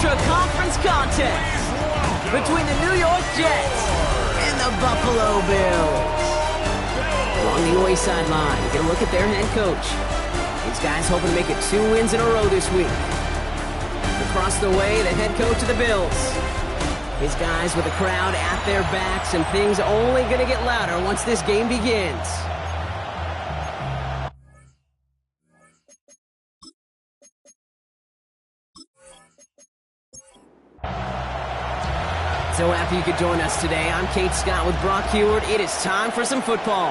intra-conference contest between the New York Jets and the Buffalo Bills. Along the away sideline, get a look at their head coach. These guys hoping to make it 2 wins in a row this week. Across the way, the head coach of the Bills. His guys with the crowd at their backs, and things only going to get louder once this game begins. So happy you could join us today. I'm Kate Scott with Brock Huard. It is time for some football.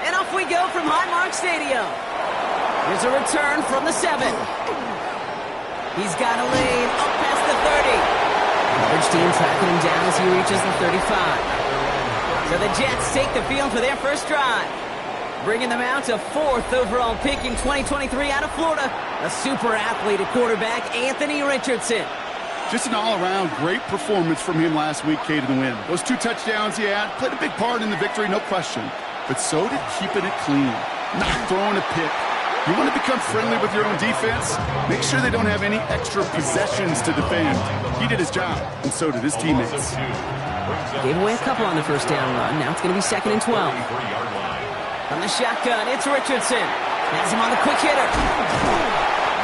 And off we go from Highmark Stadium. Here's a return from the 7. He's got a lane up past the 30. Coverage team tracking him down as he reaches the 35. So the Jets take the field for their first drive, bringing them out to 4th overall pick in 2023 out of Florida. A super athlete at quarterback, Anthony Richardson. Just an all-around great performance from him last week, Kate, in the win. Those 2 touchdowns he had played a big part in the victory, no question. But so did keeping it clean, not throwing a pick. You want to become friendly with your own defense? Make sure they don't have any extra possessions to defend. He did his job, and so did his teammates. Gave away a couple on the first down run. Now it's going to be 2nd and 12. From the shotgun, it's Richardson. Has him on the quick hitter.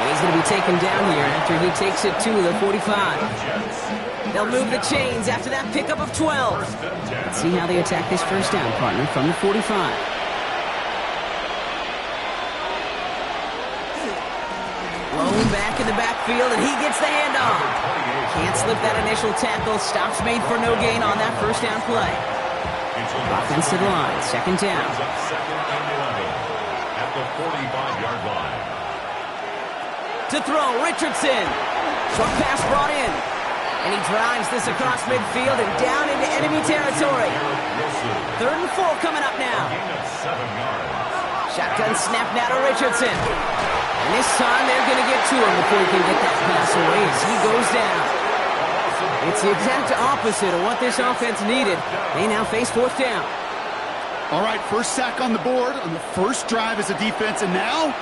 And he's going to be taken down here after he takes it to the 45. They'll move the chains after that pickup of 12. Let's see how they attack this first down, partner, from the 45. Blown back in the backfield, and he gets the handoff. Can't slip that initial tackle. Stops made for no gain on that first down play. Offense to the line, 2nd down. At the 45-yard line. To throw, Richardson. Short pass brought in. And he drives this across midfield and down into enemy territory. 3rd and 4 coming up now. Shotgun snap now to Richardson. And this time they're going to get to him before he can get that pass away as he goes down. It's the exact opposite of what this offense needed. They now face 4th down. All right, first sack on the board on the first drive as a defense, and now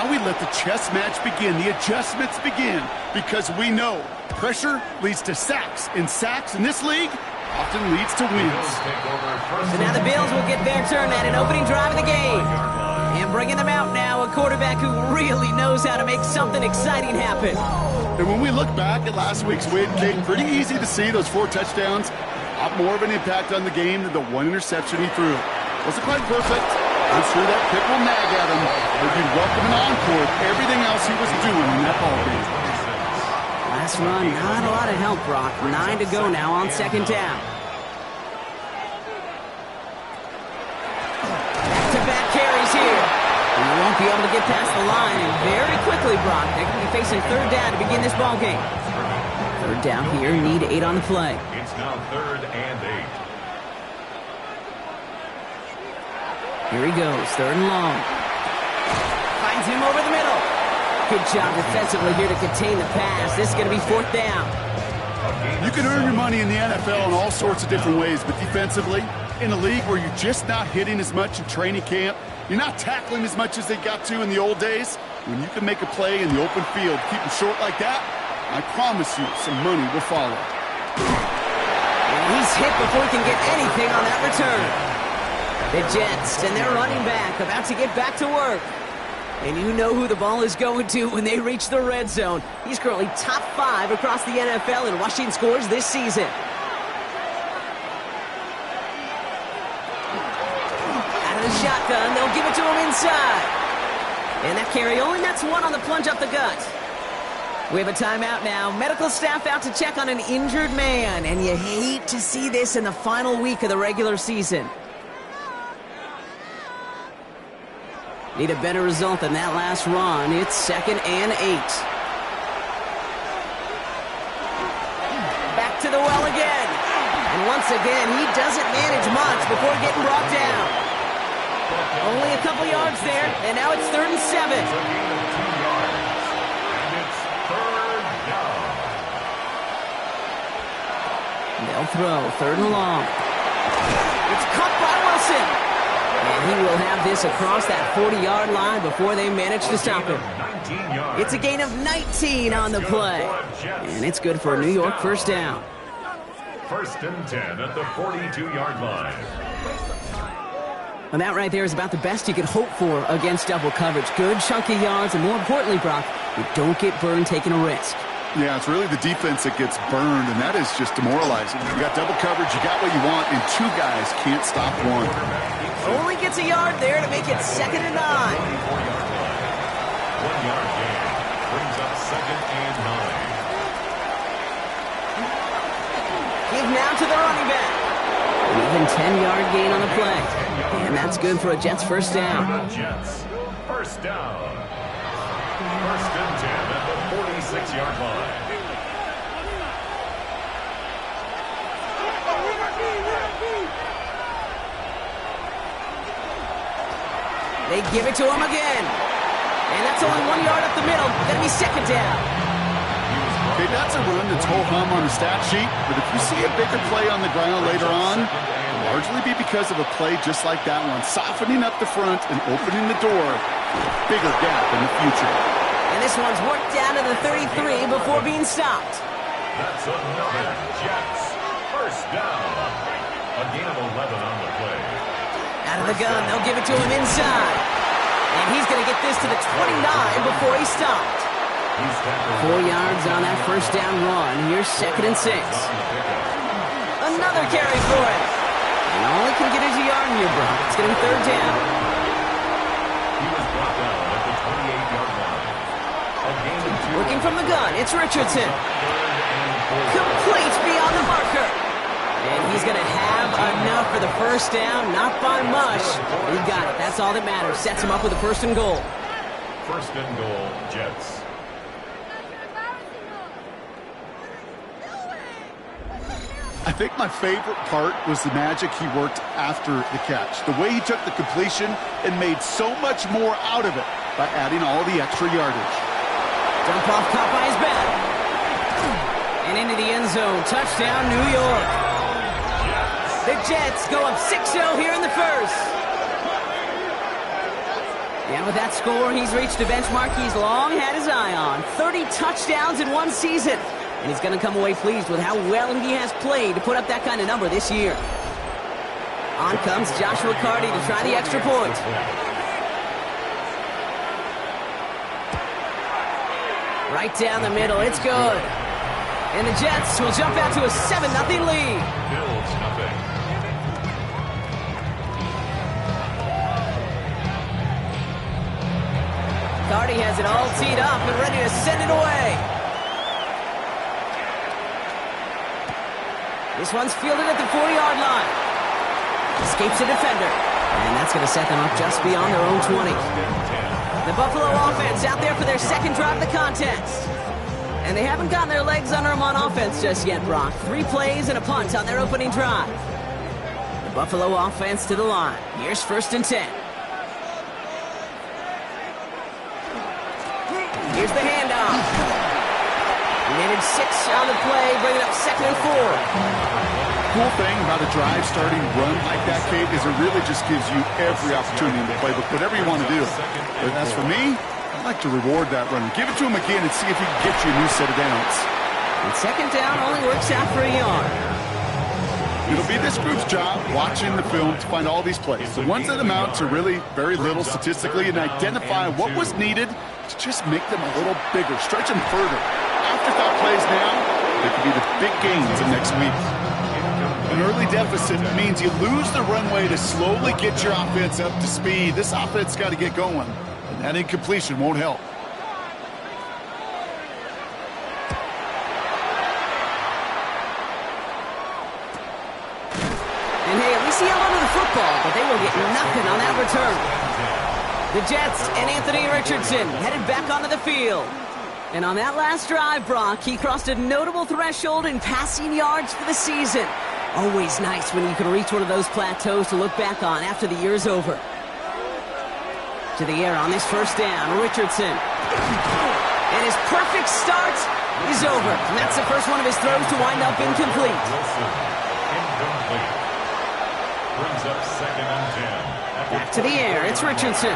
we let the chess match begin, the adjustments begin, because we know pressure leads to sacks, and sacks in this league often leads to wins. So now the Bills will get their turn at an opening drive of the game. And bringing them out now, a quarterback who really knows how to make something exciting happen. And when we look back at last week's win, Kate, pretty easy to see those 4 touchdowns, a lot more of an impact on the game than the 1 interception he threw. Wasn't quite perfect. I'm sure that pick will nag at him, but you'd welcome an encore of everything else he was doing in that ballgame. Last run, not a lot of help, Brock. 9 to go now on 2nd down. Back-to-back carries here. And he won't be able to get past the line, and very quickly, Brock, they're going to be facing 3rd down to begin this ballgame. 3rd down here, need 8 on the play. It's now 3rd and 8. Here he goes, 3rd and long. Finds him over the middle. Good job defensively here to contain the pass. This is going to be 4th down. You can earn your money in the NFL in all sorts of different ways, but defensively, in a league where you're just not hitting as much in training camp, you're not tackling as much as they got to in the old days, when you can make a play in the open field, keep them short like that, I promise you some money will follow. And he's hit before he can get anything on that return. The Jets and their running back about to get back to work. And you know who the ball is going to when they reach the red zone. He's currently top 5 across the NFL in rushing scores this season. Out of the shotgun, they'll give it to him inside. And that carry only nets 1 on the plunge up the gut. We have a timeout now. Medical staff out to check on an injured man. And you hate to see this in the final week of the regular season. Need a better result than that last run. It's 2nd and 8. Back to the well again. And once again, he doesn't manage much before getting brought down. Only a couple yards there, and now it's 3rd and 7. They'll throw, 3rd and long. It's caught by Wilson. And he will have this across that 40-yard line before they manage to stop him. It's a gain of 19 on the play. And it's good for a New York first down. 1st and 10 at the 42-yard line. And that right there is about the best you could hope for against double coverage. Good chunky yards, and more importantly, Brock, you don't get burned taking a risk. Yeah, it's really the defense that gets burned, and that is just demoralizing. You got double coverage, you got what you want, and two guys can't stop one. Only gets a yard there to make it 2nd and 9. 1-yard gain brings up 2nd and 9. Give now to the running back. An even 10-yard gain on the play. And that's good for a Jets first down. Jets first down. 1st and 10 at the 46-yard line. They give it to him again. And that's only 1 yard up the middle. Gonna be 2nd down. Okay, that's a run that's ho-hum on the stat sheet, but if you see a bigger play on the ground later on, it'll largely be because of a play just like that one, softening up the front and opening the door for a bigger gap in the future. And this one's worked down to the 33 before being stopped. That's another Jets first down. A gain of 11 on the play. Out of the gun, they'll give it to him inside. And he's going to get this to the 29 before he stopped. 4 yards on that first down run. Here's 2nd and 6. Another carry for him. And all he can get is a yard in here, bro. It's going to be 3rd down. He was brought down at the 28-yard line. A gain of 2. Looking from the gun, it's Richardson. Complete beyond the marker. And he's going to have enough for the first down. Not by much. He got it. That's all that matters. Sets him up with a 1st and goal. 1st and goal, Jets. I think my favorite part was the magic he worked after the catch. The way he took the completion and made so much more out of it by adding all the extra yardage. Dump off caught by his back. And into the end zone. Touchdown, New York. The Jets go up 6-0 here in the first. And with that score, he's reached a benchmark he's long had his eye on. 30 touchdowns in one season. And he's going to come away pleased with how well he has played to put up that kind of number this year. On comes Joshua Carty to try the extra point. Right down the middle, it's good. And the Jets will jump out to a 7-0 lead. Bills nothing. Carty has it all teed up and ready to send it away. This one's fielded at the 40-yard line. Escapes a defender. And that's going to set them up just beyond their own 20. The Buffalo offense out there for their 2nd drive of the contest. And they haven't gotten their legs under them on offense just yet, Brock. 3 plays and a punt on their opening drive. The Buffalo offense to the line. Here's 1st and 10. Here's the handoff. Managed 6 on the play, bringing up 2nd and 4. Cool thing about a drive starting run like that, Kate, is it really just gives you every opportunity in the playbook, whatever you want to do. But as for me, I'd like to reward that run. Give it to him again and see if he can get you a new set of downs. And 2nd down only works out for a yard. It'll be this group's job watching the film to find all these plays. The ones that amount to really very little statistically and identify what was needed to just make them a little bigger, stretch them further. Afterthought plays now, they could be the big gains of next week. An early deficit means you lose the runway to slowly get your offense up to speed. This offense got to get going, and that incompletion won't help. And hey, at least he held onto the football, but they will get nothing on that return. The Jets and Anthony Richardson headed back onto the field. And on that last drive, Brock, he crossed a notable threshold in passing yards for the season. Always nice when you can reach one of those plateaus to look back on after the year's over. To the air on this 1st down, Richardson. And his perfect start is over. And that's the first one of his throws to wind up incomplete. Wilson, incomplete. Brings up 2nd and 10 at Back to the air. It's Richardson.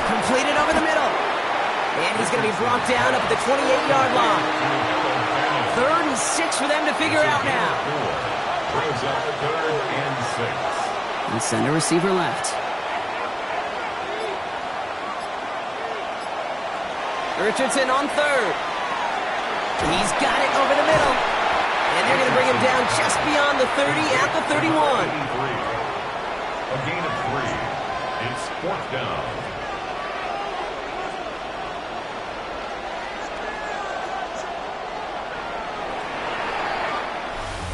Completed over the middle. And he's going to be brought down up at the 28-yard line. 3rd and 6 for them to figure out now. Brings up 3rd and 6. And center receiver left. Richardson on 3rd. He's got it over the middle. And they're going to bring him down just beyond the 30 at the 31. A gain of 3. It's 4th down.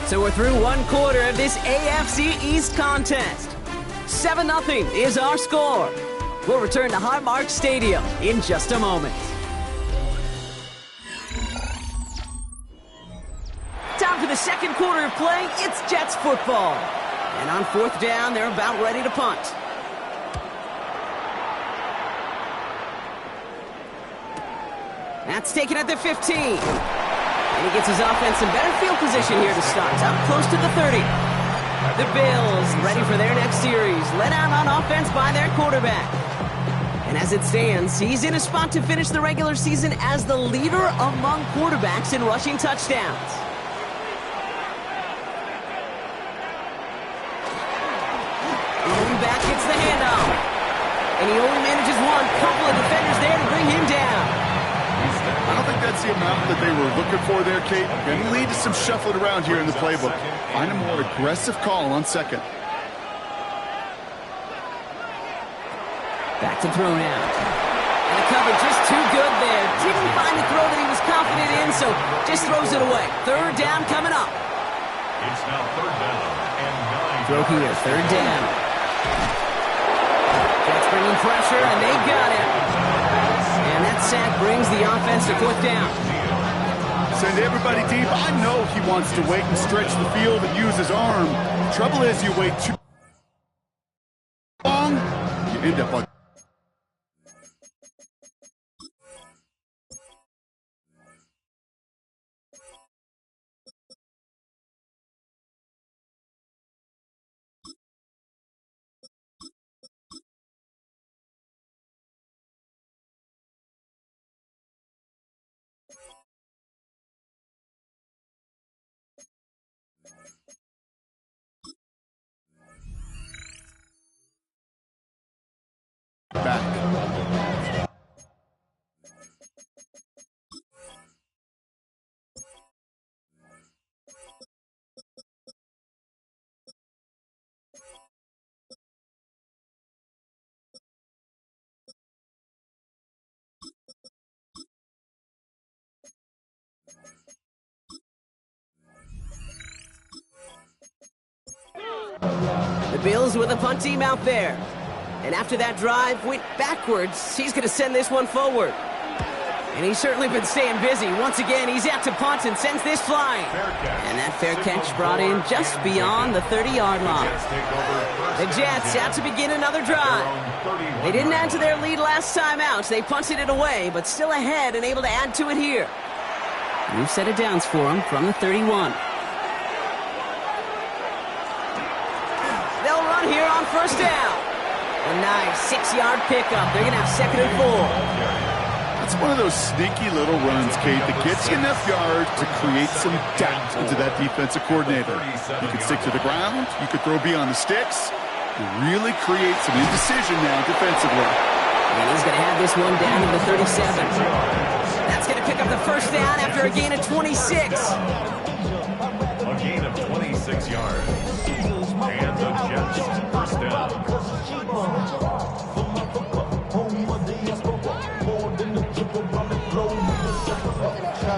So we're through 1 quarter of this AFC East contest. 7-0 is our score. We'll return to Highmark Stadium in just a moment. Time for the 2nd quarter of play. It's Jets football. And on 4th down, they're about ready to punt. That's taken at the 15. And he gets his offense in better field position here to start. Up close to the 30. The Bills ready for their next series. Led out on offense by their quarterback. And as it stands, he's in a spot to finish the regular season as the leader among quarterbacks in rushing touchdowns. Going back gets the handoff. And he only manages one. Couple of defenders there to bring him down. I don't think that's the amount that they were looking for there, Kate. Going to lead to some shuffling around here in the playbook. Find a more aggressive call on 2nd. Back to throw now. And the cover just too good there. Didn't find the throw that he was confident in, so just throws it away. 3rd down coming up. It's now 3rd down and 9. Throw here, 3rd down. Jets bringing pressure, and they got him. And that sack brings the offense to 4th down. Send everybody deep. I know he wants to wait and stretch the field and use his arm. Trouble is, you wait too long, you end up on. Back. The Bills with a punt team out there. And after that drive went backwards, he's going to send this one forward. And he's certainly been staying busy. Once again, he's out to punt and sends this flying. And that fair catch brought in just beyond the 30-yard line. The Jets out to begin another drive. They didn't add to their lead last time out. They punted it away, but still ahead and able to add to it here. New set of downs for them from the 31. They'll run here on 1st down. A nice 6-yard pickup. They're going to have 2nd and 4. It's one of those sneaky little runs, Kate, that gets you enough yards to create some doubt into that defensive coordinator. You can stick to the ground. You could throw beyond the sticks. You really create some indecision now defensively. And he's going to have this one down to the 37. That's going to pick up the 1st down after a gain of 26. A gain of 26 yards. And the Jets 1st down.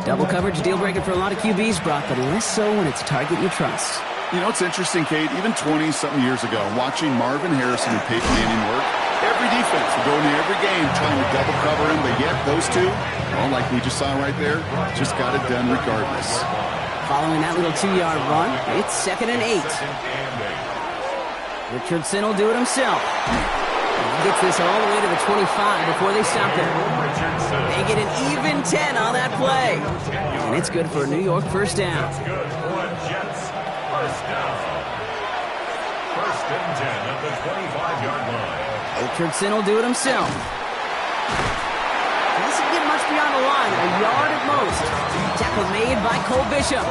Double coverage deal breaker for a lot of QBs, Brock, but less so when it's a target you trust. You know, it's interesting, Kate, even 20-something years ago, watching Marvin Harrison and Peyton Manning work, every defense would go into every game trying to double cover him, but yet those two, well, like we just saw right there, just got it done regardless. Following that little 2-yard run, it's 2nd and 8. Richardson will do it himself. He gets this all the way to the 25 before they stop him. They get an even 10 on that play. And it's good for a New York 1st down. It's good for a Jets 1st down. 1st and 10 at the 25-yard line. Richardson will do it himself. Doesn't get much beyond the line, a yard at most. Tackle made by Cole Bishop.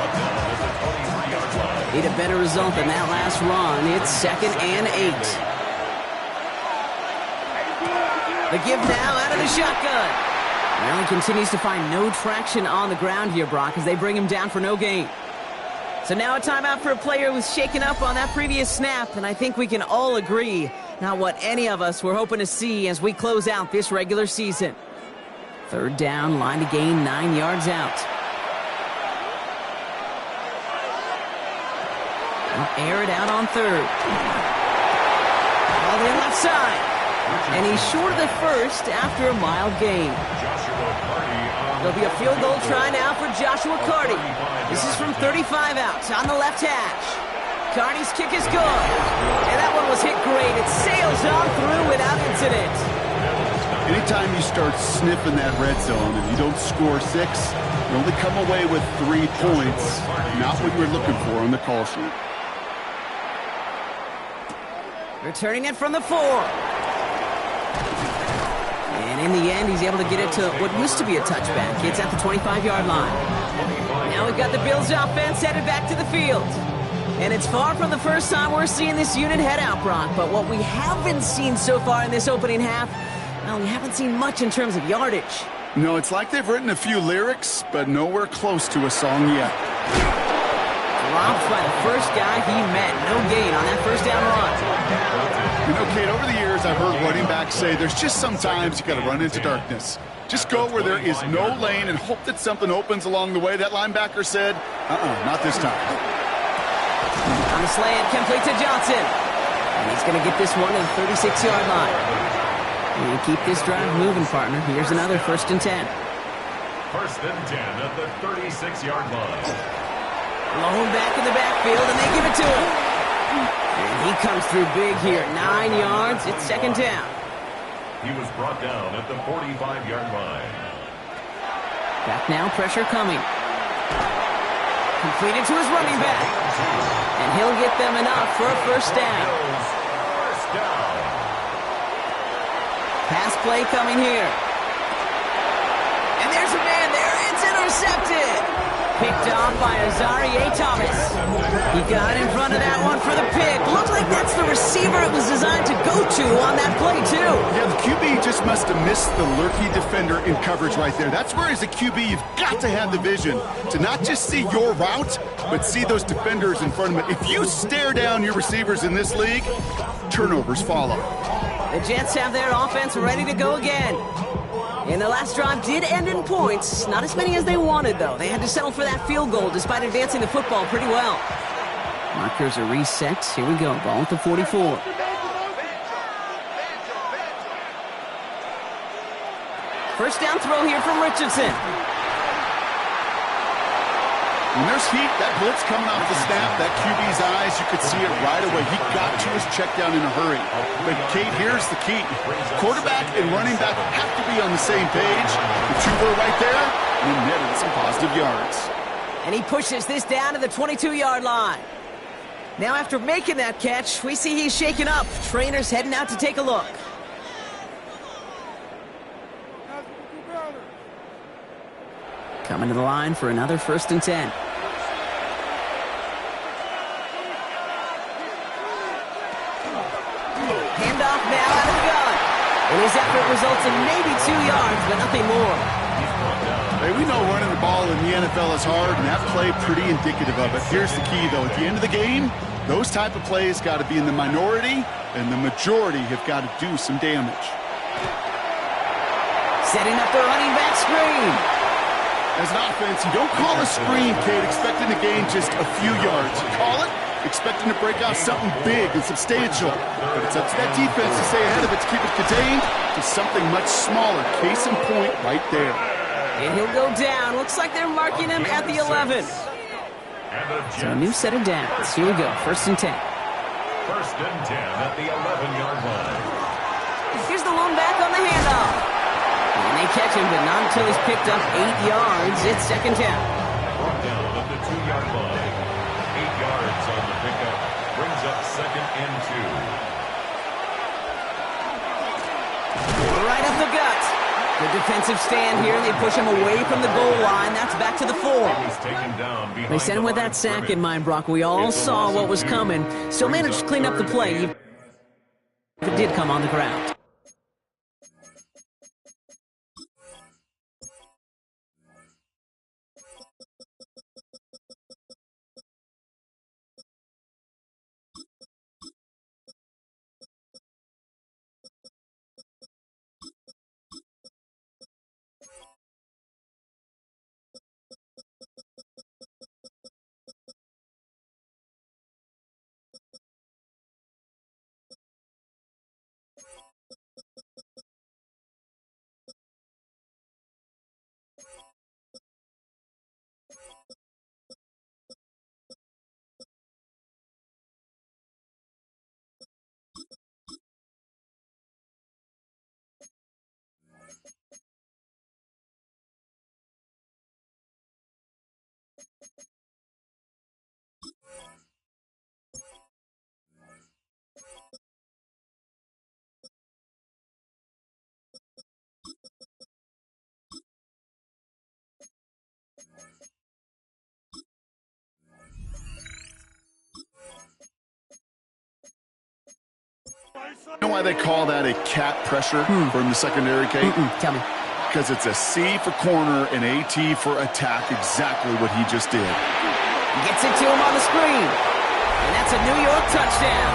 Need a better result than that last run. It's 2nd and 8. The give now out of the shotgun. Maryland continues to find no traction on the ground here, Brock, as they bring him down for no gain. So now a timeout for a player who's shaken up on that previous snap, and I think we can all agree not what any of us were hoping to see as we close out this regular season. 3rd down, line to gain 9 yards out. They'll air it out on 3rd. All the way left side. And he's short of the first after a mild gain. There'll be a field goal try now for Joshua Carty. This is from 35 out on the left hash. Carty's kick is good. And that one was hit great. It sails on through without incident. Anytime you start sniffing that red zone and you don't score 6, you only come away with 3 points. Not what you were looking for on the call sheet. Returning it from the 4. And in the end, he's able to get it to what used to be a touchback. It's at the 25-yard line. Now we've got the Bills offense headed back to the field. And it's far from the first time we're seeing this unit head out, Brock. But what we haven't seen so far in this opening half, well, we haven't seen much in terms of yardage. No, it's like they've written a few lyrics, but nowhere close to a song yet. Dropped by the first guy he met. No gain on that first down run. You know, Kate, over the years, I've heard running backs say there's just sometimes you got to run into darkness. Just go where there is no lane and hope that something opens along the way. That linebacker said, not this time. On the slant, complete to Johnson. And he's going to get this one to the 36-yard line. And keep this drive moving, partner. Here's another 1st and 10. 1st and 10 at the 36-yard line. Blown back in the backfield, and they give it to him. And he comes through big here. 9 yards. It's 2nd down. He was brought down at the 45-yard line. Back now, pressure coming. Completed to his running back. And he'll get them enough for a 1st down. First down. Pass play coming here. And there's a man there. It's intercepted. Picked off by Azareye'h Thomas. He got in front of that one for the pick. Looks like that's the receiver it was designed to go to on that play, too. Yeah, the QB just must have missed the lurky defender in coverage right there. That's where, as a QB, you've got to have the vision to not just see your route, but see those defenders in front of it. If you stare down your receivers in this league, turnovers follow. The Jets have their offense ready to go again. And the last drive did end in points. Not as many as they wanted, though. They had to settle for that field goal despite advancing the football pretty well. Markers are reset. Here we go. Ball at the 44. First down throw here from Richardson. When there's heat, that blitz coming off the snap, that QB's eyes, you could see it right away. He got to his check down in a hurry. But, Kate, here's the key. Quarterback and running back have to be on the same page. The two were right there, and he netted some positive yards. And he pushes this down to the 22-yard line. Now, after making that catch, we see he's shaken up. Trainer's heading out to take a look. Coming to the line for another 1st and 10. Handoff now out of the gun. And his effort results in maybe 2 yards, but nothing more. Hey, we know running the ball in the NFL is hard, and that play pretty indicative of it. Here's the key, though. At the end of the game, those type of plays got to be in the minority, and the majority have got to do some damage. Setting up the running back screen. As an offense, you don't call a screen, Kate, expecting to gain just a few yards. You call it expecting to break out something big and substantial. But it's up to that defense to stay ahead of it, to keep it contained to something much smaller. Case in point right there. And he'll go down. Looks like they're marking him at the 11. So a new set of downs. Here we go. 1st and 10. 1st and 10 at the 11-yard line. Here's the lone back on the handoff. And they catch him, but not until he's picked up 8 yards. It's 2nd down. Brought down at the 2-yard line. 8 yards on the pickup. Brings up 2nd and 2. right up the gut. Good defensive stand here. They push him away from the goal line. That's back to the 4. They sent him with that sack in mind, Brock. We all saw what was coming. Still managed to clean up the play. It did come on the ground. You know why they call that a cat pressure from the secondary, Kate? Tell me. Because it's a C for corner and a T for attack, exactly what he just did. Gets it to him on the screen. And that's a New York touchdown.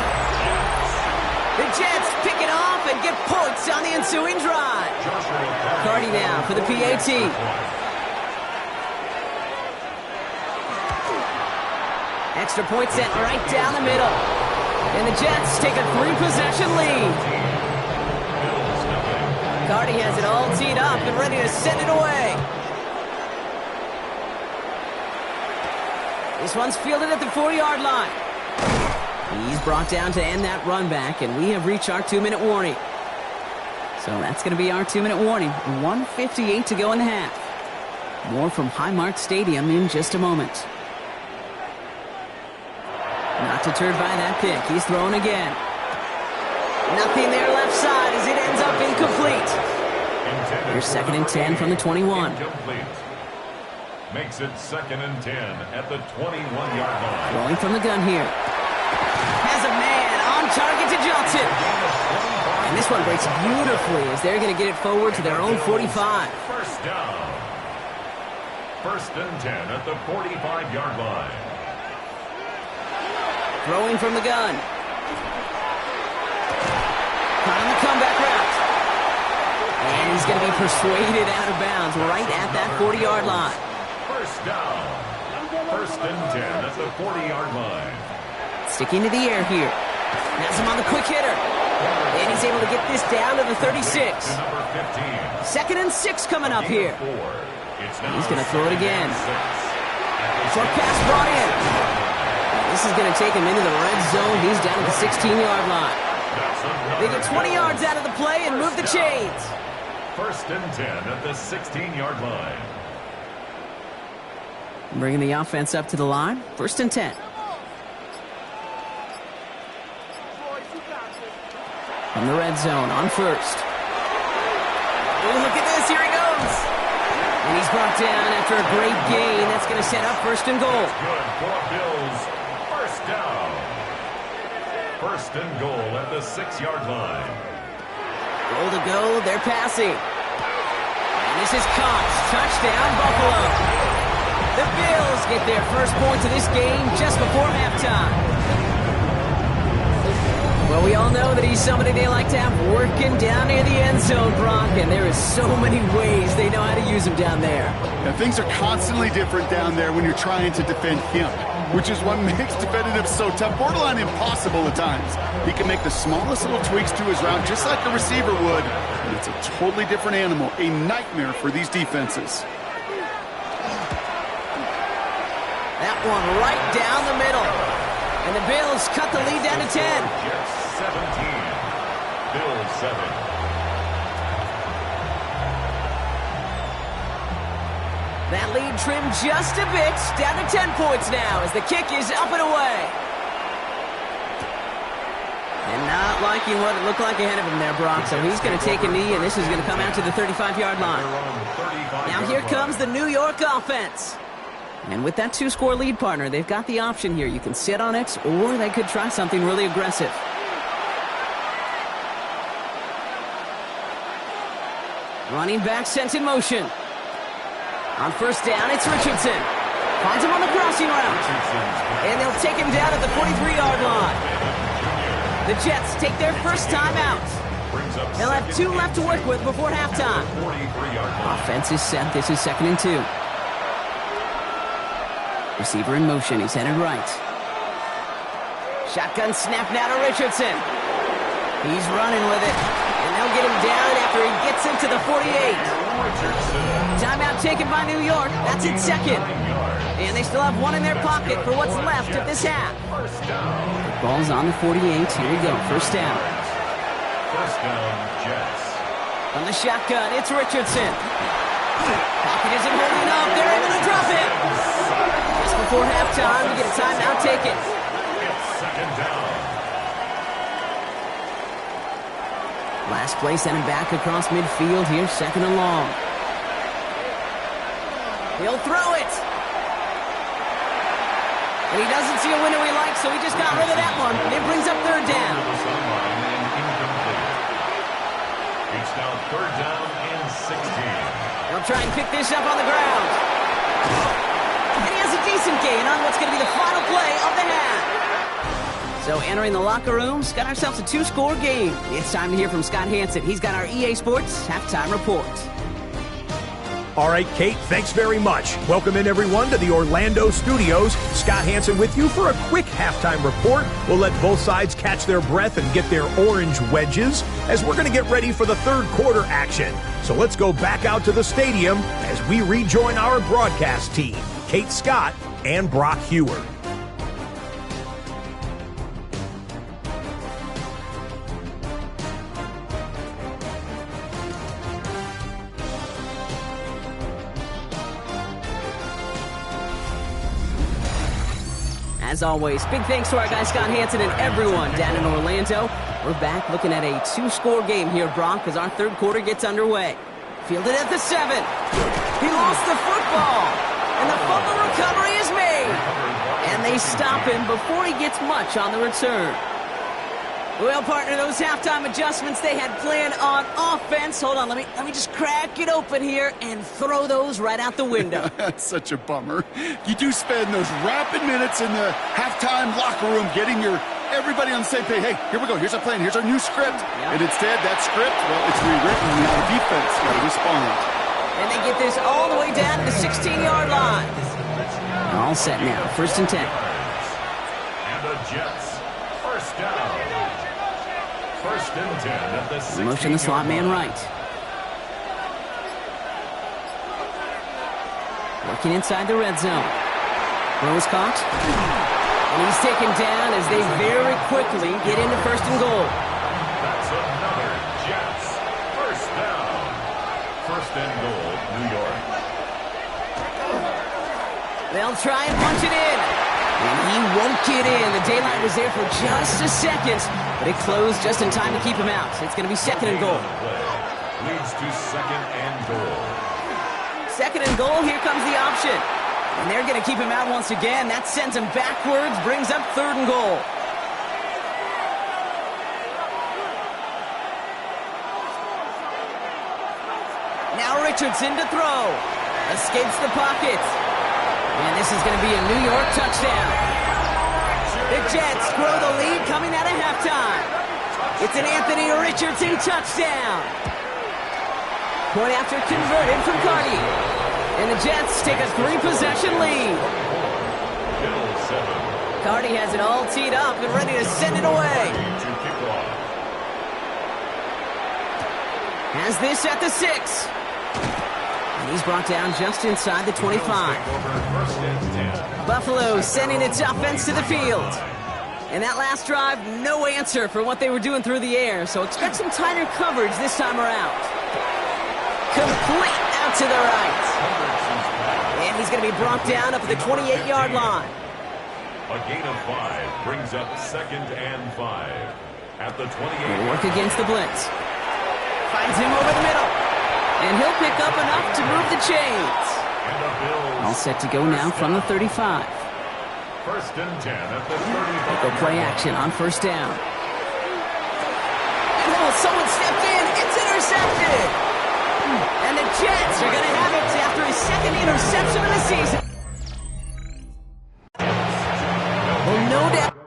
The Jets pick it off and get points on the ensuing drive. Cardi now for the PAT. Extra point sent right down the middle. And the Jets take a 3-possession lead. Cardi has it all teed up and ready to send it away. This one's fielded at the 4-yard line. He's brought down to end that run back, and we have reached our 2-minute warning. So that's going to be our 2-minute warning. 1:58 to go in the half. More from Highmark Stadium in just a moment. Not deterred by that pick. He's throwing again. Nothing there left side as it ends up incomplete. Here's 2nd and 10 from the 21. Makes it 2nd and 10 at the 21-yard line. Rolling from the gun here. Has a man on target to Johnson. And this one breaks beautifully as they're going to get it forward to their own 45. First down. 1st and 10 at the 45-yard line. Throwing from the gun. Caught on the comeback route. And he's going to be persuaded out of bounds right at that 40-yard line. First down. 1st and 10 at the 40-yard line. Sticking to the air here. Has him on the quick hitter. And he's able to get this down to the 36. Number 15. 2nd and 6 coming up here. He's going to throw it again. Short pass brought in. This is going to take him into the red zone. He's down at the 16-yard line. They get 20 yards out of the play and move the chains. 1st and 10 at the 16-yard line. Bringing the offense up to the line. 1st and 10. From the red zone on 1st. Oh, look at this. Here he goes. And he's brought down after a great gain. That's going to set up 1st and goal. Good for Bills. First down. 1st and goal at the 6-yard line. Goal to go. They're passing. And this is caught. Touchdown, Buffalo. The Bills get their first points of this game just before halftime. Well, we all know that he's somebody they like to have working down near the end zone, Brock, and there is so many ways they know how to use him down there. Now, things are constantly different down there when you're trying to defend him, which is what makes defending him so tough, borderline impossible at times. He can make the smallest little tweaks to his route just like a receiver would, and it's a totally different animal, a nightmare for these defenses. That one right down the middle. And the Bills cut the lead down to 10. Jets 17. Bills 7. That lead trimmed just a bit. Down to 10 points now as the kick is up and away. And now liking what it looked like ahead of him there, Brock. So he's going to take a knee, and this is going to come out to the 35-yard line. Now here comes the New York offense. And with that 2-score lead, partner, they've got the option here. You can sit on it, or they could try something really aggressive. Running back sent in motion. On first down, it's Richardson. Finds him on the crossing route. And they'll take him down at the 43-yard line. The Jets take their first time out. They'll have 2 left to work with before halftime. Offense is set. This is 2nd and 2. Receiver in motion. He's headed right. Shotgun snap now to Richardson. He's running with it. And they'll get him down after he gets into the 48. Timeout taken by New York. That's its 2nd. And they still have 1 in their pocket for what's left of this half. The ball's on the 48. Here we go. First down. First down, Jets. From the shotgun, it's Richardson. Pocket isn't holding up. They're able to drop it. Just before halftime, we get a timeout taken. It's 2nd down. Last play sent him back across midfield here, 2nd and long. He'll throw it. And he doesn't see a window he likes, so he just got rid of that one. It brings up 3rd down. It's now 3rd down and 16. He'll try and pick this up on the ground. And he has a decent gain on what's going to be the final play of the half. So entering the locker rooms, got ourselves a 2-score game. It's time to hear from Scott Hanson. He's got our EA Sports halftime report. All right, Kate, thanks very much. Welcome in, everyone, to the Orlando studios. Scott Hanson with you for a quick halftime report. We'll let both sides catch their breath and get their orange wedges as we're going to get ready for the 3rd quarter action. So let's go back out to the stadium as we rejoin our broadcast team, Kate Scott and Brock Huard. As always, big thanks to our guy Scott Hanson and everyone down in Orlando. We're back looking at a 2-score game here, Brock, as our 3rd quarter gets underway. Fielded at the 7. He lost the football, and the fumble recovery is made. And they stop him before he gets much on the return. Well, partner, those halftime adjustments they had planned on offense. Hold on, let me just crack it open here and throw those right out the window. That's such a bummer. You do spend those rapid minutes in the halftime locker room getting everybody on the same page. Hey, here we go. Here's our plan. Here's our new script. Yep. And instead, that script, well, it's rewritten. Now the defense got to respond. And they get this all the way down to the 16-yard line. All set now. 1st and 10. And the Jets, first down. 1st and 10 at the 16-yard line. Motion the slot man right. Working inside the red zone. Throw is caught. And he's taken down as they very quickly get into 1st and goal. That's another Jets. First down. 1st and goal, New York. They'll try and punch it in. And he won't get in. The daylight was there for just a second, but it closed just in time to keep him out. It's going to be 2nd and goal. Leads to 2nd and goal. 2nd and goal, here comes the option. And they're going to keep him out once again. That sends him backwards, brings up 3rd and goal. Now Richardson to throw. Escapes the pocket. And this is going to be a New York touchdown. The Jets grow the lead coming out of halftime. It's an Anthony Richardson touchdown. Point after converted from Cardi. And the Jets take a 3-possession lead. Cardi has it all teed up and ready to send it away. Has this at the 6. And he's brought down just inside the 25. Buffalo sending its offense to the field. And that last drive, no answer for what they were doing through the air. So expect some tighter coverage this time around. Complete out to the right. And he's going to be brought down up at the 28-yard line. A gain of 5 brings up 2nd and 5. at the 28. He'll work against the blitz. Finds him over the middle. And he'll pick up enough to move the chains. And the Bills. All set to go now from the 35. First and 10 at the 35. Go play action on first down. Oh, someone stepped in. It's intercepted. And the Jets are going to have it after his second interception of the season. Well, no doubt.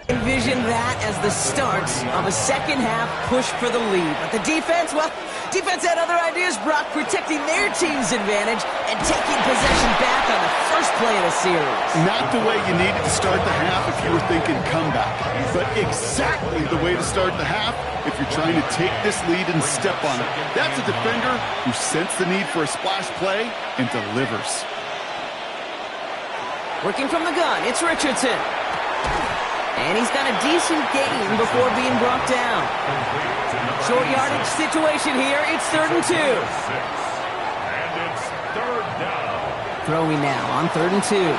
Envision that as the start of a second-half push for the lead. But the defense, well, defense had other ideas, Brock, protecting their team's advantage and taking possession back on the first play of the series. Not the way you needed to start the half if you were thinking comeback, but exactly the way to start the half if you're trying to take this lead and step on it. That's a defender who sensed the need for a splash play and delivers. Working from the gun, it's Richardson. And he's got a decent gain before being brought down. Short yardage situation here. It's 3rd and 2. And it's 3rd down. Throwing now on 3rd and 2. Into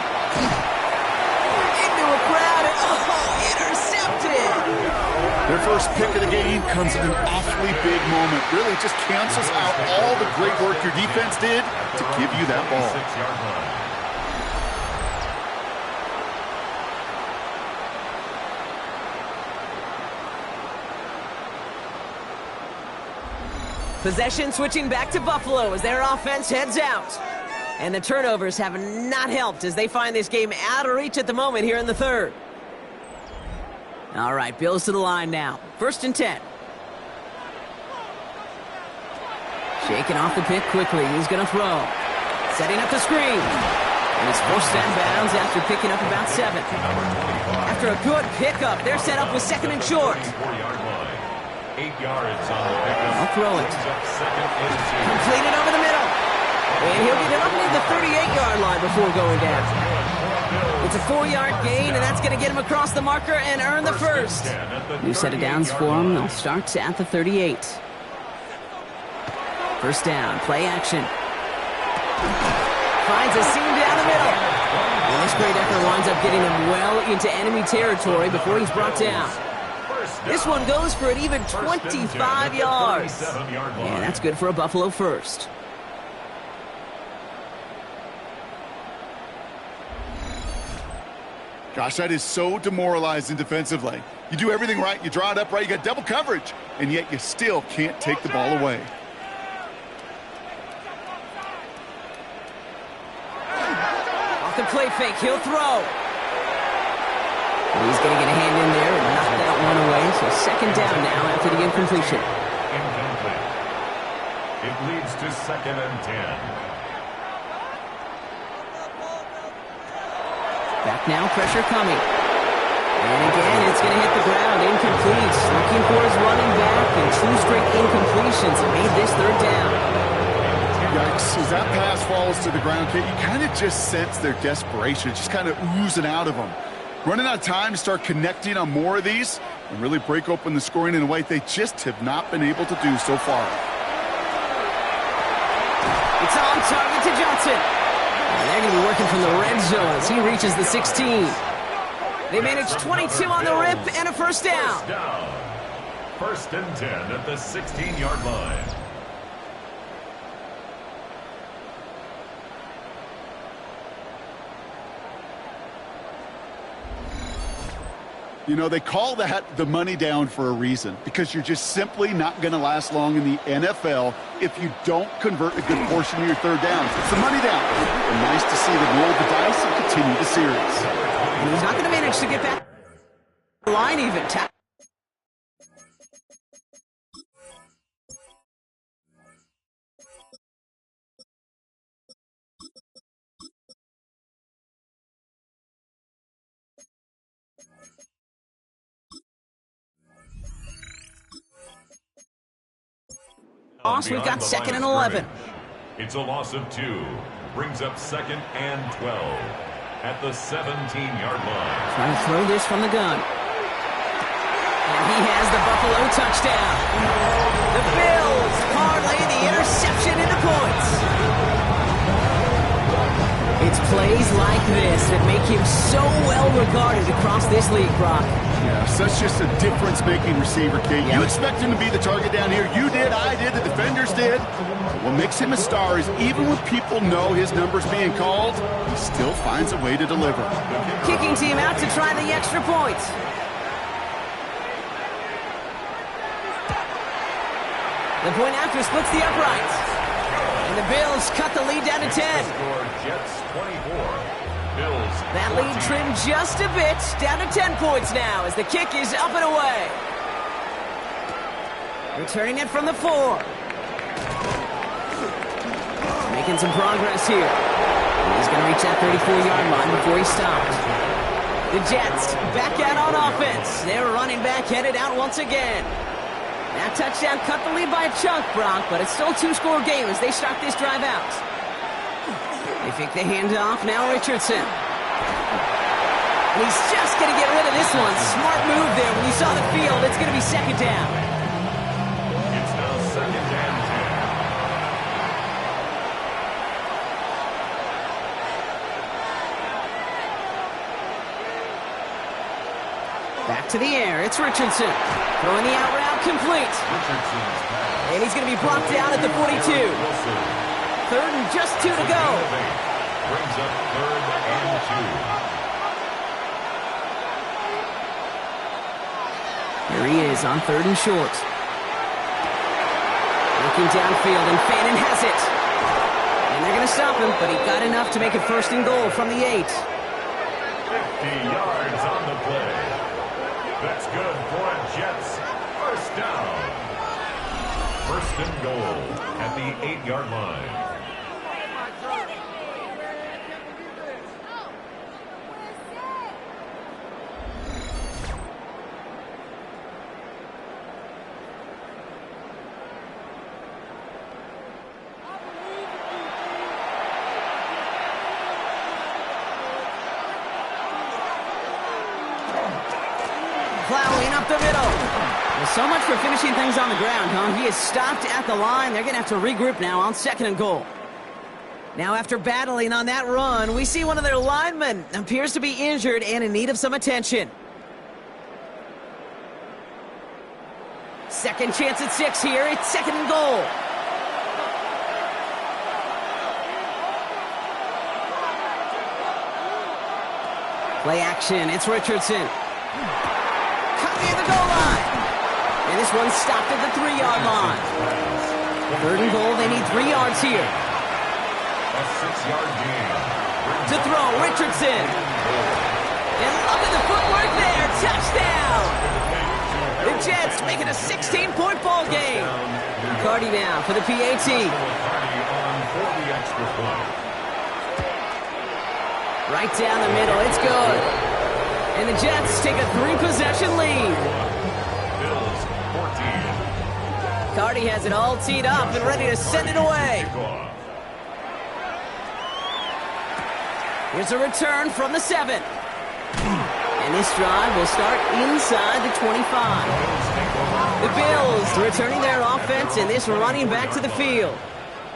a crowd and intercepted. Their first pick of the game comes at an awfully big moment. Really just cancels out all the great work your defense did to give you that ball. 6-yard line. Possession switching back to Buffalo as their offense heads out. And the turnovers have not helped as they find this game out of reach at the moment here in the 3rd. All right, Bills to the line now. 1st and 10. Shaking off the pick quickly. He's going to throw. Setting up the screen. And he's forced out of bounds after picking up about 7. After a good pickup, they're set up with 2nd and short. 4-yard line. 8 yards on the pickup. I'll throw it. Completed over the middle. And he'll get it up near the 38-yard line before going down. It's a 4-yard gain, and that's going to get him across the marker and earn the first. New set of downs for him. They'll start at the 38. First down, play action. Finds a seam down the middle. And this great effort winds up getting him well into enemy territory before he's brought down. This one goes for an even 25 yards. And that's good for a Buffalo first. Gosh, that is so demoralizing defensively. You do everything right, you draw it up right, you got double coverage, and yet you still can't take the ball away. Off the play fake, he'll throw. He's going to get a hand in there and knock that one away. So 2nd down now after the incompletion. Incomplete. It leads to 2nd and 10. Back now, pressure coming. And again, it's going to hit the ground. Incomplete. Looking for his running back, and 2 straight incompletions made this 3rd down. Yikes, as that pass falls to the ground, Kate, you kind of just sense their desperation, just kind of oozing out of them. Running out of time to start connecting on more of these and really break open the scoring in a way they just have not been able to do so far. It's on target to Johnson. And they're going to be working from the red zone as he reaches the 16. They manage 22 on the rip and a first down. First down. 1st and 10 at the 16-yard line. You know, they call that the money down for a reason, because you're just simply not going to last long in the NFL if you don't convert a good portion of your 3rd downs. It's the money down. And nice to see them roll the dice and continue the series. And he's not going to manage to get back the line even. We've got 2nd and 11. It's a loss of 2. Brings up 2nd and 12. at the 17-yard line. Trying to throw this from the gun. And he has the Buffalo touchdown. The Bills parlay the interception into points. It's plays like this that make him so well regarded across this league, Brock. Yeah, such just a difference-making receiver, Kate. You expect him to be the target down here. You did, I did, the defenders did. But what makes him a star is even when people know his number's being called, he still finds a way to deliver. Kicking team out to try the extra point. The point after splits the uprights. And the Bills cut the lead down to 10. Score Jets 24. Bills That lead 14. trimmed just a bit, down to 10 points now as the kick is up and away. Returning it from the 4. Making some progress here. And he's going to reach that 34-yard line before he stops. The Jets back out on offense. Their running back headed out once again. That touchdown cut the lead by a chunk, Brock, but it's still a 2-score game as they start this drive out. They fake the handoff, now Richardson. And he's just going to get rid of this one. Smart move there when you saw the field. It's going to be second down. It's now second and 10. Back to the air, it's Richardson. Throwing the out route complete. Richardson's pass. And he's going to be brought down at the 42. Wilson. Third and just 2 to go. Brings up third and 2. Here he is on third and short. Looking downfield, and Fannin has it. And they're going to stop him, but he got enough to make it first and goal from the 8. 50 yards on the play. That's good for a Jets first down. First and goal at the 8-yard line. Plowing up the middle. Well, so much for finishing things on the ground, huh? He is stopped at the line. They're going to have to regroup now on second and goal. Now, after battling on that run, we see one of their linemen appears to be injured and in need of some attention. Second chance at 6 here. It's second and goal. Play action. It's Richardson. Cut near the goal line. And this one's stopped at the 3-yard line. Third and goal. They need 3 yards here. A 6-yard gain. To throw, Richardson. And look at the footwork there. Touchdown. The Jets make it a 16-point ball game. Cardi now for the PAT. Cardi on for the extra point. Right down the middle. It's good. And the Jets take a 3-possession lead. Bills 14. Cardi has it all teed up and ready to send it away. Kickoff. Here's a return from the 7. And this drive will start inside the 25. The Bills returning their offense and this running back to the field.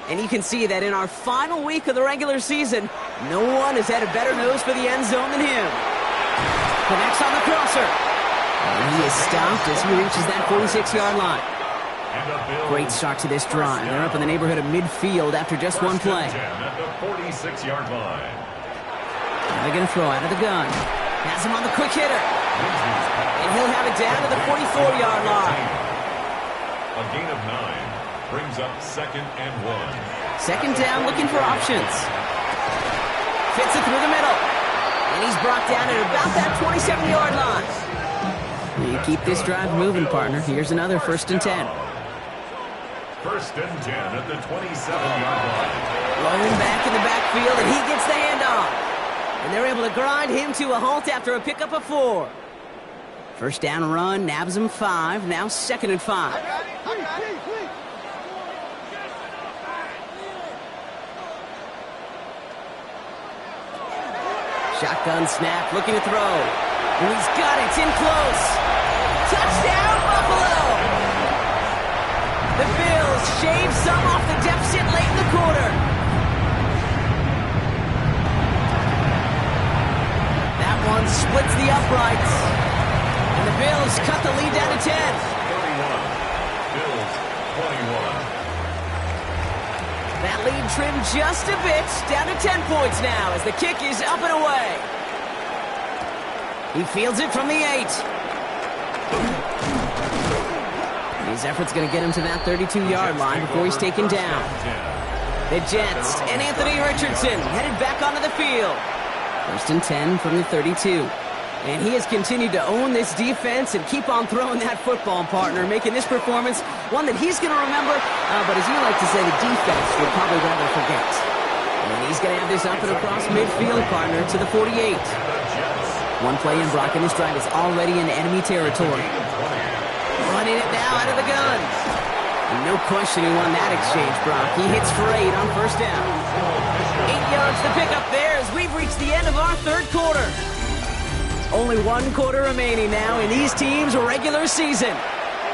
And you can see that in our final week of the regular season, no one has had a better nose for the end zone than him. Connects on the crosser. And he is stopped as he reaches that 46-yard line. Great start to this drive. They're up in the neighborhood of midfield after just one play. At the 46-yard line. They're going to throw out of the gun. Has him on the quick hitter. And he'll have it down to the 44-yard line. A gain of 9 brings up second and 1. Second down, looking for options. Fits it through the middle. And he's brought down at about that 27-yard line. You keep this drive moving, partner. Here's another first and 10. First and 10 at the 27-yard line. Rolling back in the backfield, and he gets the handoff. And they're able to grind him to a halt after a pickup of 4. First down run, nabs him 5. Now second and 5. Shotgun snap, looking to throw. And he's got it, it's in close. Touchdown, Buffalo! The Bills shave some off the deficit late in the quarter. That one splits the uprights. And the Bills cut the lead down to 10. 31. Bills 21. That lead trimmed just a bit, down to 10 points now as the kick is up and away. He fields it from the 8. His effort's going to get him to that 32-yard line before he's taken down. The Jets and Anthony Richardson headed back onto the field. First and 10 from the 32. And he has continued to own this defense and keep on throwing that football, partner, making this performance one that he's going to remember, but as you like to say, the defense will probably rather forget. And he's going to have this up and across midfield, partner, to the 48. One play in, Brock, and this drive is already in enemy territory. Running it now out of the gun. And no question he won that exchange, Brock. He hits for 8 on first down. 8 yards to pick up there as we've reached the end of our third quarter. Only 1 quarter remaining now in these teams' regular season.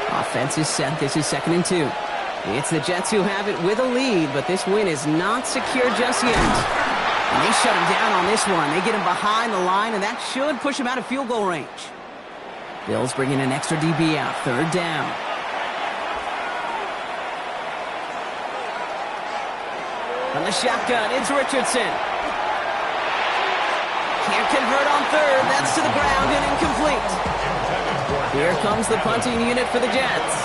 Offense is set. This is 2nd and 2. It's the Jets who have it with a lead, but this win is not secure just yet. And they shut him down on this one. They get him behind the line, and that should push him out of field goal range. Bills bringing an extra DB out. 3rd down. From the shotgun, it's Richardson. Can't convert on 3rd. That's to the ground and incomplete. Here comes the punting unit for the Jets.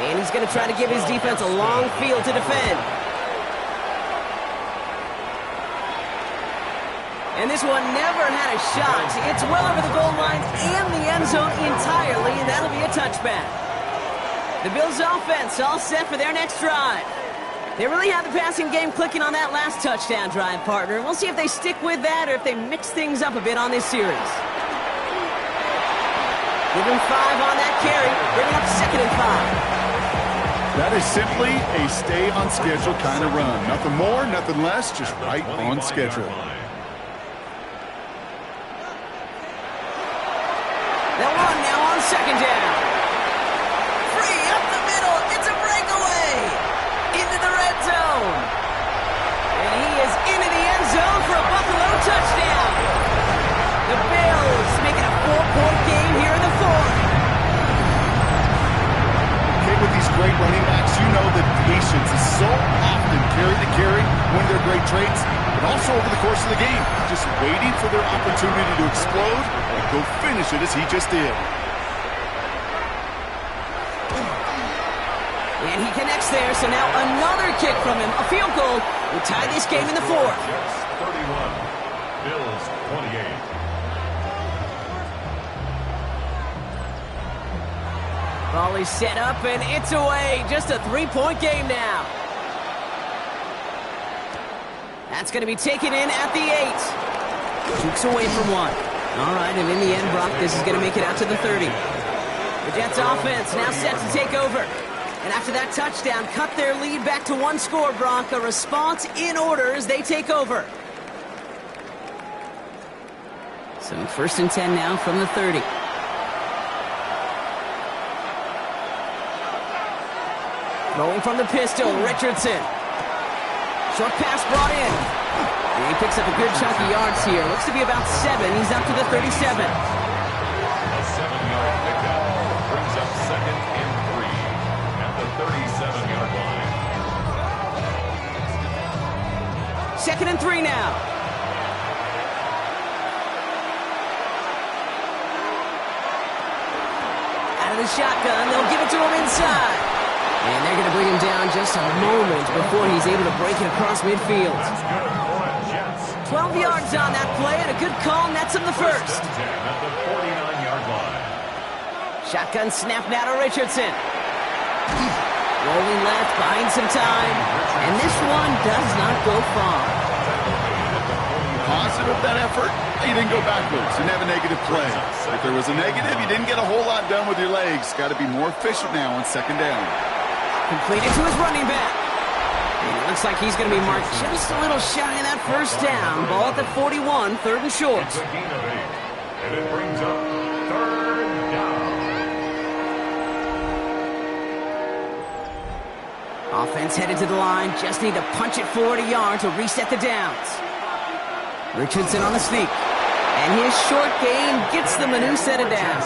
And he's going to try to give his defense a long field to defend. And this one never had a shot. It's well over the goal line and the end zone entirely, and that'll be a touchback. The Bills offense all set for their next drive. They really have the passing game clicking on that last touchdown drive, partner. We'll see if they stick with that or if they mix things up a bit on this series. Give him 5 on that carry, bringing up 2nd and 5. That is simply a stay-on-schedule kind of run. Nothing more, nothing less, just right on schedule. That one now on 2nd down. Free up the middle. It's a breakaway. Into the red zone. And he is into the end zone for a Buffalo touchdown. The Bills making a 4-point game here in the 4th. Okay, with these great running backs, you know that patience is so often carry to carry, one of their great traits, but also over the course of the game, just waiting for their opportunity to explode and go finish it as he just did. And he connects there, so now another kick from him. A field goal will tie this game in the 4th. Jets 31. Bills 28. Ball is set up, and it's away. Just a 3-point game now. That's going to be taken in at the 8. Jukes away from 1. All right, and in the end, Brock, this is going to make it out to the 30. The Jets offense now set to take over. And after that touchdown, cut their lead back to 1 score, Brock. A response in order as they take over. So 1st and 10 now from the 30. Throwing from the pistol, Richardson. Short pass brought in. And he picks up a good chunk of yards here. Looks to be about 7. He's up to the 37. A 7-yard pickup brings up 2nd and 3 at the 37-yard line. 2nd and 3 now. Out of the shotgun, they'll give it to him inside. And they're going to bring him down just a moment before he's able to break it across midfield. 12 yards on that play, and a good call nets him the 1st. At the 49-yard line. Shotgun snap now to Richardson. Rolling left, buying some time. And this one does not go far. Positive that effort, you didn't go backwards. You didn't have a negative play. If there was a negative, you didn't get a whole lot done with your legs. Got to be more efficient now on 2nd down. Completed to his running back. And it looks like he's going to be marked just a little shy of that first down. Ball at the 41, third and short. It's a gain of 8. And it brings up third down. Offense headed to the line. Just need to punch it forward a yard to reset the downs. Richardson on the sneak. And his short gain gets them a new set of downs.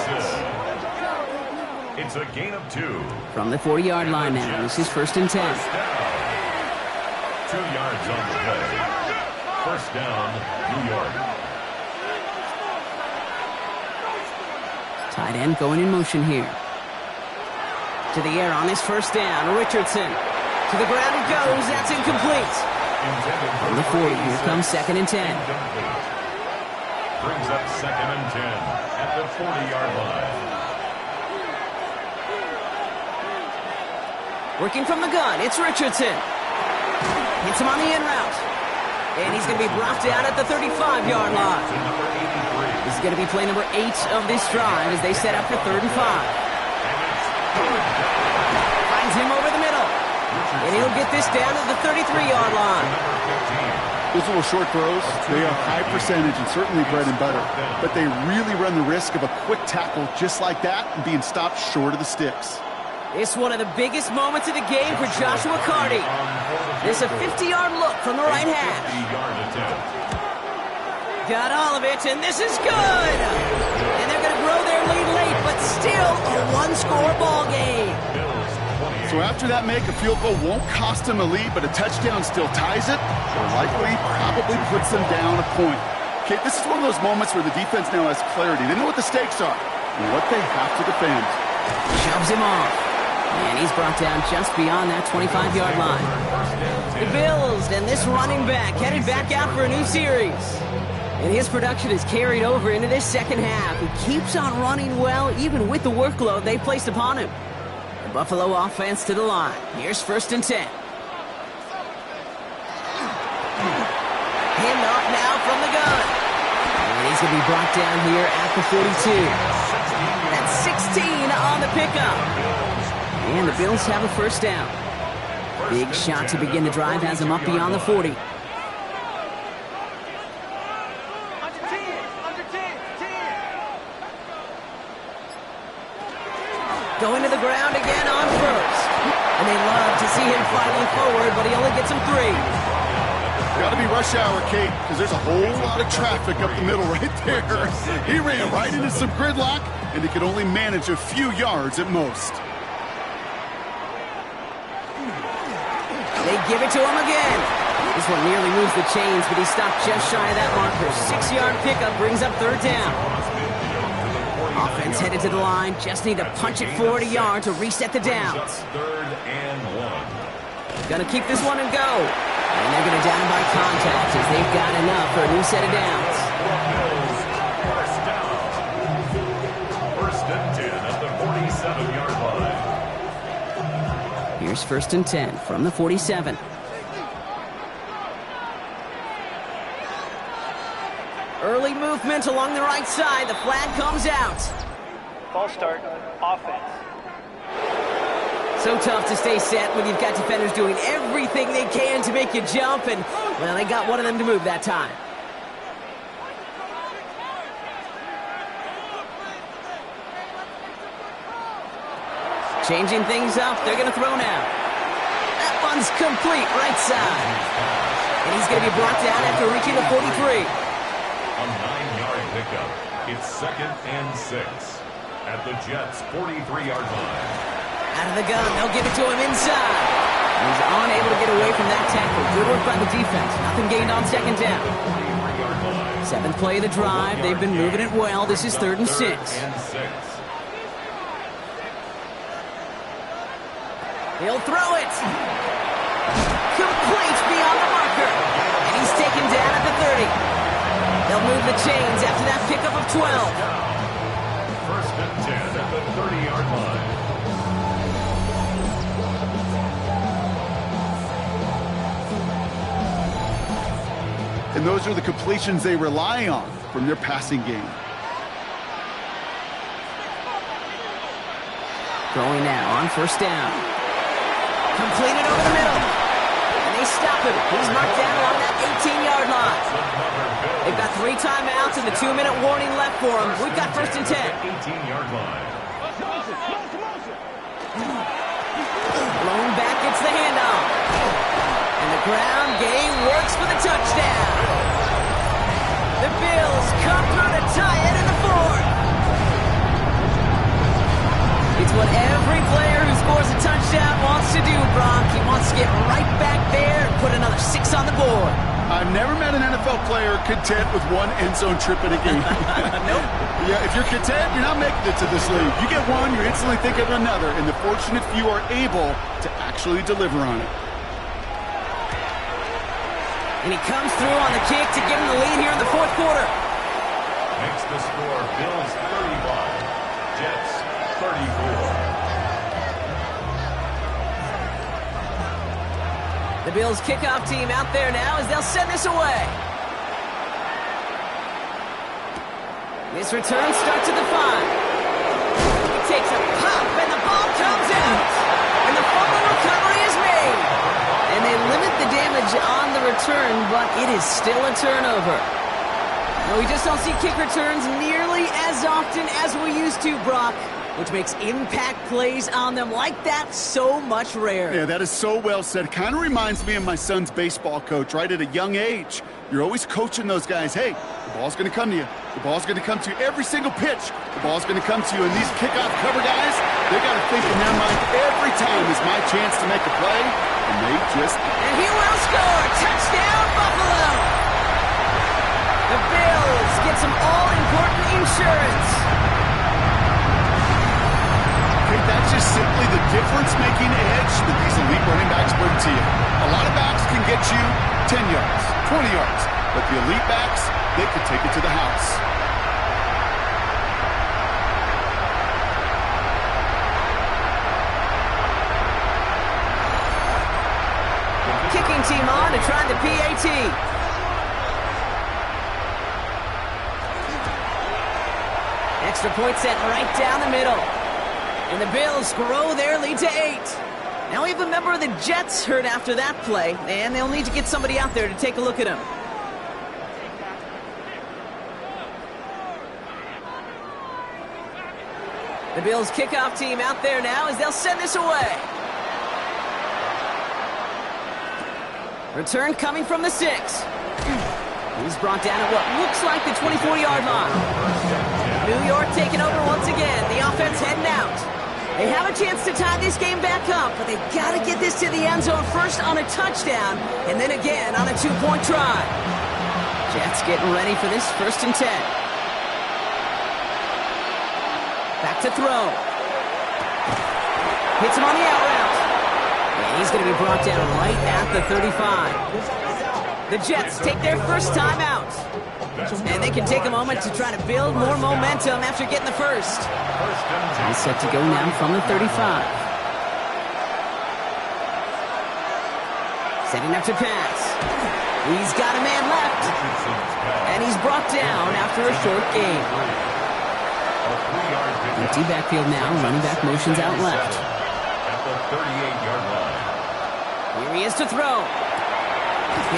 It's a gain of 2. From the 40-yard line now. This is first and 10. First down. 2 yards on the play. First down, New York. Tight end going in motion here. To the air on this first down. Richardson. To the ground it goes. That's incomplete. From the 40, here comes second and 10. Brings up second and 10 at the 40-yard line. Working from the gun, it's Richardson. Hits him on the in route. And he's going to be brought down at the 35-yard line. This is going to be play number 8 of this drive as they set up for third and 5. Finds him over the middle. And he'll get this down to the 33-yard line. Those little short throws, they are high percentage and certainly bread and butter. But they really run the risk of a quick tackle just like that and being stopped short of the sticks. It's one of the biggest moments of the game for Joshua Carty. There's a 50-yard look from the right hash. Got all of it, and this is good. And they're going to grow their lead late, but still a one-score ball game. So after that make, a field goal won't cost them a lead, but a touchdown still ties it, or likely probably puts them down a point. Okay, this is one of those moments where the defense now has clarity. They know what the stakes are and what they have to defend. Shoves him off. And he's brought down just beyond that 25-yard line. The Bills and this running back headed back out for a new series. And his production is carried over into this second half. He keeps on running well, even with the workload they placed upon him. The Buffalo offense to the line. Here's first and 10. Him up now from the gun. And he's going to be brought down here at the 42. That's 16 on the pickup. And the Bills have a first down. Big shot to begin the drive has them up beyond the 40. Going to the ground again on first. And they love to see him fighting forward, but he only gets him 3. Got to be rush hour, Kate, because there's a whole lot of traffic up the middle right there. He ran right into some gridlock, and he could only manage a few yards at most. They give it to him again. This one nearly moves the chains, but he stopped just shy of that marker. 6-yard pickup brings up third down. Offense headed to the line. Just need to punch it forward a yard to reset the downs. Third and 1. Gonna keep this one and go. And they're gonna down by contact as they've got enough for a new set of downs. First down. First and 10 at the 47-yard line. Here's first and 10 from the 47. Early movement along the right side. The flag comes out. Ball start, offense. So tough to stay set when you've got defenders doing everything they can to make you jump, and, well, they got one of them to move that time. Changing things up. They're going to throw now. That one's complete right side. And he's going to be brought down after reaching the 43. A 9-yard pickup. It's second and 6 at the Jets' 43-yard line. Out of the gun. They'll give it to him inside. He's unable to get away from that tackle. Good work by the defense. Nothing gained on second down. 7th play of the drive. They've been moving it well. This is third and 6. He'll throw it. Complete beyond the marker. And he's taken down at the 30. They'll move the chains after that pickup of 12. First and 10 at the 30-yard line. And those are the completions they rely on from their passing game. Throwing now on first down. Completed over the middle. And they stop him? He's marked down along that 18-yard line. They've got 3 timeouts and the 2-minute warning left for them. We've got 1st and 10. 18-yard line. Blown back gets the handoff. And the ground game works for the touchdown. The Bills come through to tie it in the 4th. It's what every player who scores a touchdown wants to do, Brock. He wants to get right back there and put another 6 on the board. I've never met an NFL player content with 1 end zone trip in a game. Nope. Yeah, if you're content, you're not making it to this league. You get one, you're instantly thinking of another, and the fortunate few are able to actually deliver on it. And he comes through on the kick to give him the lead here in the 4th quarter. Makes the score Bills 31, Jets 34. The Bills kickoff team out there now as they'll send this away. This return starts at the 5. He takes a pop and the ball comes out. And the fumble recovery is made. And they limit the damage on the return, but it is still a turnover. No, we just don't see kick returns nearly as often as we used to, Brock, which makes impact plays on them like that so much rarer. Yeah, that is so well said. Kind of reminds me of my son's baseball coach, right? At a young age, you're always coaching those guys. Hey, the ball's going to come to you. The ball's going to come to you. Every single pitch, the ball's going to come to you. And these kickoff cover guys, they got to think in their mind every time is my chance to make a play. And they just... And he will score. Touchdown, Buffalo. The Bills get some all-important insurance. That's just simply the difference-making edge that these elite running backs bring to you. A lot of backs can get you 10 yards, 20 yards, but the elite backs, they can take it to the house. Kicking team on to try the PAT. Extra point set right down the middle. And the Bills grow their lead to 8. Now we have a member of the Jets hurt after that play, and they'll need to get somebody out there to take a look at him. The Bills kickoff team out there now as they'll send this away. Return coming from the 6. He's brought down at what looks like the 24-yard line. New York taking over once again. The offense heading out. They have a chance to tie this game back up, but they've got to get this to the end zone first on a touchdown, and then again on a 2-point try. Jets getting ready for this 1st and 10. Back to throw. Hits him on the out route. And he's going to be brought down right at the 35. The Jets take their first time out. And they can take a moment to try to build more momentum after getting the first. He's set to go now from the 35. Setting up to pass. He's got a man left. And he's brought down after a short gain. Empty backfield now. Running back motions out left. At the 38-yard line. Here he is to throw.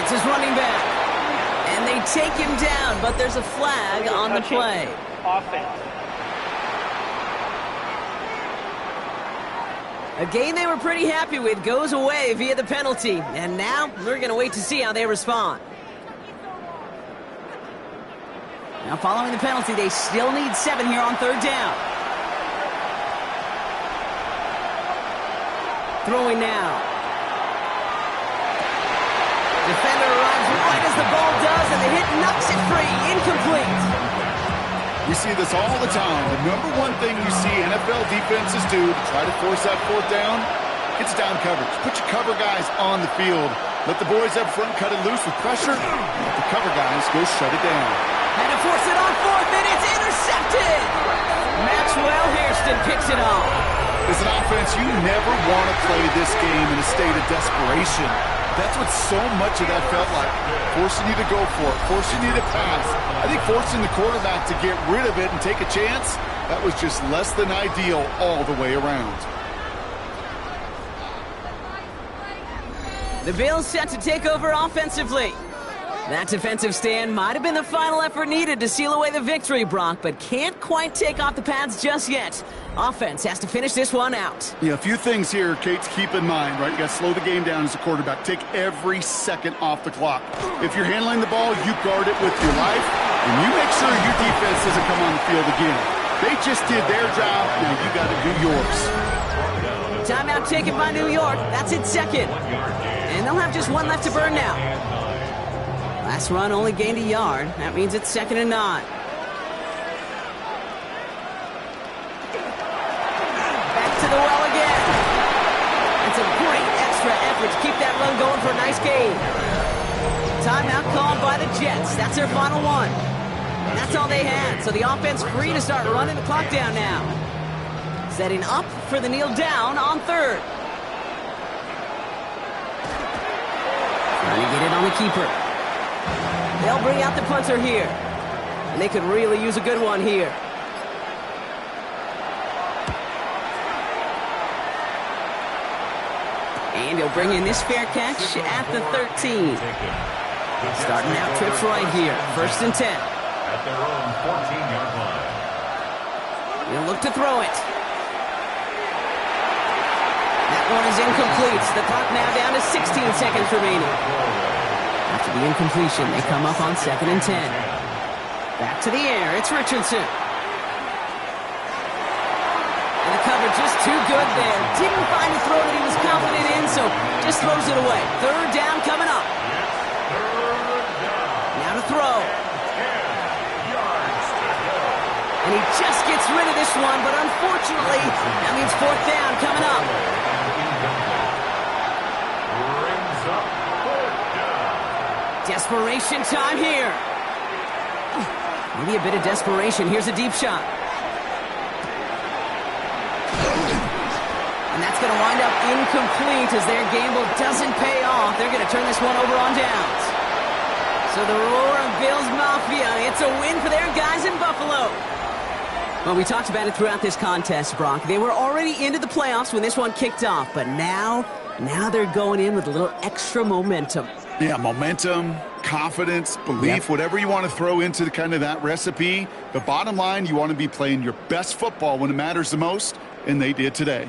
Hits his running back. And they take him down, but there's a flag on the play. Offense. A game they were pretty happy with goes away via the penalty. And now we're going to wait to see how they respond. Now following the penalty, they still need 7 here on 3rd down. Throwing now. Defender arrives right as the ball does, and the hit knocks it free. Incomplete. We see this all the time. The number one thing you see NFL defenses do to try to force that 4th down, it's down coverage. Put your cover guys on the field. Let the boys up front cut it loose with pressure. Let the cover guys go shut it down. And to force it on 4th, and it's intercepted. Maxwell Hairston picks it off. As an offense, you never want to play this game in a state of desperation. That's what so much of that felt like. Forcing you to go for it, forcing you to pass. I think forcing the quarterback to get rid of it and take a chance, that was just less than ideal all the way around. The Bills set to take over offensively. That defensive stand might have been the final effort needed to seal away the victory, Brock, but can't quite take off the pads just yet. Offense has to finish this one out. Yeah, a few things here, Kate, to keep in mind, right? You got to slow the game down as a quarterback. Take every second off the clock. If you're handling the ball, you guard it with your life, and you make sure your defense doesn't come on the field again. They just did their job, now you got to do yours. Timeout taken by New York. That's its second. And they'll have just one left to burn now. Last run only gained a yard. That means it's 2nd and 9. Back to the well again. That's a great extra effort to keep that run going for a nice gain. Timeout called by the Jets. That's their final one. And that's all they had. So the offense free to start running the clock down now. Setting up for the kneel down on 3rd. Trying to get it on the keeper. They'll bring out the punter here. And they could really use a good one here. And he'll bring in this fair catch at the 13. Starting out trips right here. 1st and 10. At their own 14-yard line. He'll look to throw it. That one is incomplete. The clock now down to 16 seconds remaining. After the incompletion, they come up on 2nd and 10. Back to the air. It's Richardson. And the cover just too good there. Didn't find a throw that he was confident in, so just throws it away. 3rd down coming up. Now to throw. And he just gets rid of this one, but unfortunately, that means 4th down coming up. Desperation time here. Maybe a bit of desperation. Here's a deep shot. And that's going to wind up incomplete as their gamble doesn't pay off. They're going to turn this one over on downs. So the roar of Bills Mafia, it's a win for their guys in Buffalo. Well, we talked about it throughout this contest, Brock. They were already into the playoffs when this one kicked off, but now they're going in with a little extra momentum. Yeah, momentum, confidence, belief, whatever you want to throw into kind of that recipe. The bottom line, you want to be playing your best football when it matters the most, and they did today.